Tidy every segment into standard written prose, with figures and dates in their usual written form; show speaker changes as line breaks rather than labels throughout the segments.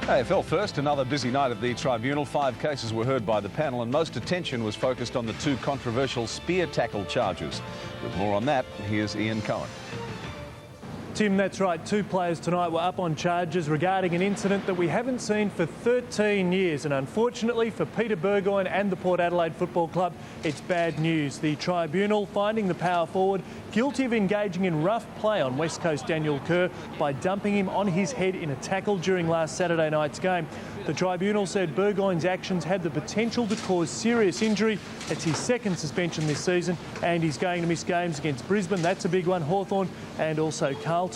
AFL first, another busy night at the tribunal. 5 cases were heard by the panel and most attention was focused on the 2 controversial spear tackle charges. With more on that, here's Ian Cohen.
Tim, that's right. 2 players tonight were up on charges regarding an incident that we haven't seen for 13 years. And unfortunately for Peter Burgoyne and the Port Adelaide Football Club, it's bad news. The tribunal finding the power forward guilty of engaging in rough play on West Coast Daniel Kerr by dumping him on his head in a tackle during last Saturday night's game. The tribunal said Burgoyne's actions had the potential to cause serious injury. It's his 2nd suspension this season and he's going to miss games against Brisbane. That's a big one, Hawthorn and also Carlton.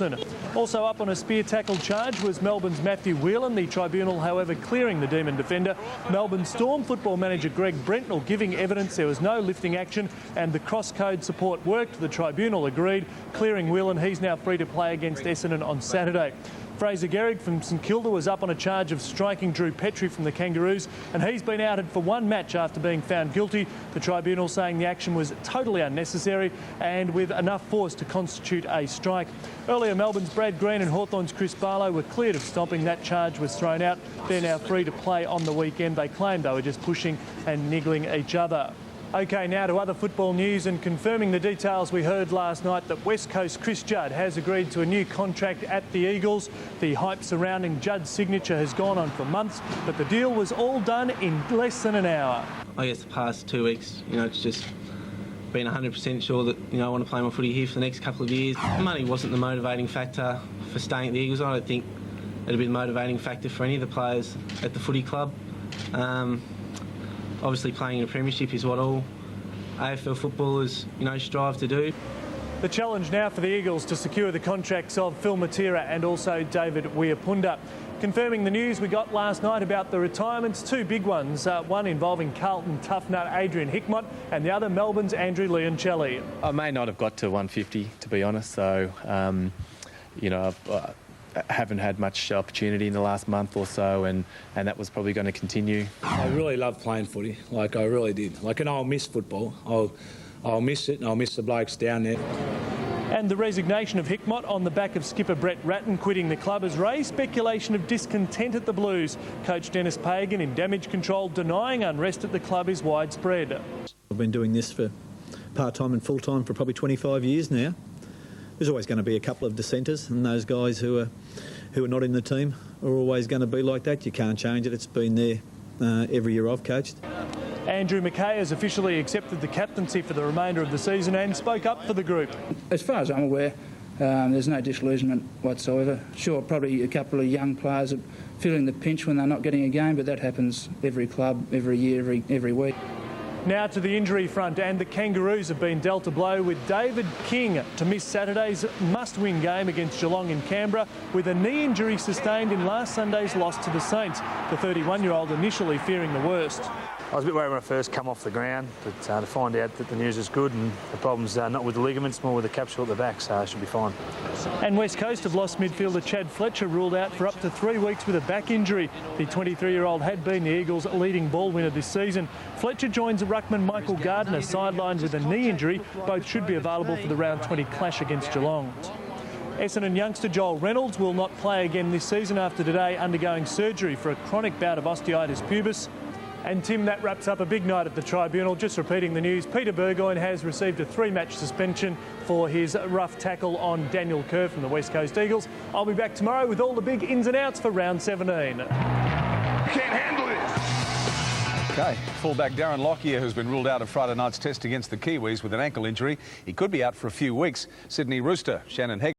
Also up on a spear tackle charge was Melbourne's Matthew Whelan. The tribunal, however, clearing the Demon defender. Melbourne Storm football manager Greg Brentnell giving evidence there was no lifting action and the cross-code support worked. The tribunal agreed, clearing Whelan. He's now free to play against Essendon on Saturday. Fraser Gehrig from St Kilda was up on a charge of striking Drew Petrie from the Kangaroos and he's been outed for 1 match after being found guilty. The tribunal saying the action was totally unnecessary and with enough force to constitute a strike. Earlier, Melbourne's Brad Green and Hawthorn's Chris Barlow were cleared of stomping. That charge was thrown out. They're now free to play on the weekend. They claimed they were just pushing and niggling each other. OK, now to other football news and confirming the details we heard last night that West Coast Chris Judd has agreed to a new contract at the Eagles. The hype surrounding Judd's signature has gone on for months, but the deal was all done in less than an hour.
I guess the past 2 weeks, it's just been 100% sure that, I want to play my footy here for the next couple of years. Money wasn't the motivating factor for staying at the Eagles. I don't think it'd be the motivating factor for any of the players at the footy club. Obviously playing in a premiership is what all AFL footballers, strive to do.
The challenge now for the Eagles to secure the contracts of Phil Matera and also David Weapunda. Confirming the news we got last night about the retirements, 2 big ones, one involving Carlton tough nut Adrian Hickmott and the other Melbourne's Andrew Leoncelli.
I may not have got to 150 to be honest, so I haven't had much opportunity in the last month or so, and that was probably going to continue.
I really loved playing footy, I really did. And I'll miss football. I'll miss it, and I'll miss the blokes down there.
And the resignation of Hickmott on the back of skipper Brett Ratton quitting the club has raised speculation of discontent at the Blues. Coach Dennis Pagan in damage control denying unrest at the club is widespread.
I've been doing this for part-time and full-time for probably 25 years now. There's always going to be a couple of dissenters, and those guys who are not in the team are always going to be like that. You can't change it. It's been there every year I've coached.
Andrew McKay has officially accepted the captaincy for the remainder of the season and spoke up for the group.
As far as I'm aware, there's no disillusionment whatsoever. Sure, probably a couple of young players are feeling the pinch when they're not getting a game, but that happens every club, every year, every week.
Now to the injury front, and the Kangaroos have been dealt a blow with David King to miss Saturday's must-win game against Geelong in Canberra with a knee injury sustained in last Sunday's loss to the Saints. The 31-year-old initially fearing the worst.
I was a bit worried when I first come off the ground, but to find out that the news is good and the problem's not with the ligaments, more with the capsule at the back, so I should be fine.
And West Coast have lost midfielder Chad Fletcher, ruled out for up to 3 weeks with a back injury. The 23-year-old had been the Eagles' leading ball winner this season. Fletcher joins ruckman Michael Gardner, sidelined with a knee injury. Both should be available for the round 20 clash against Geelong. Essendon youngster Joel Reynolds will not play again this season after today undergoing surgery for a chronic bout of osteitis pubis. And Tim, that wraps up a big night at the tribunal. Just repeating the news, Peter Burgoyne has received a 3-match suspension for his rough tackle on Daniel Kerr from the West Coast Eagles. I'll be back tomorrow with all the big ins and outs for round 17.
Can't handle it. OK, fullback Darren Lockyer, who's been ruled out of Friday night's test against the Kiwis with an ankle injury. He could be out for a few weeks. Sydney Rooster Shannon Hegg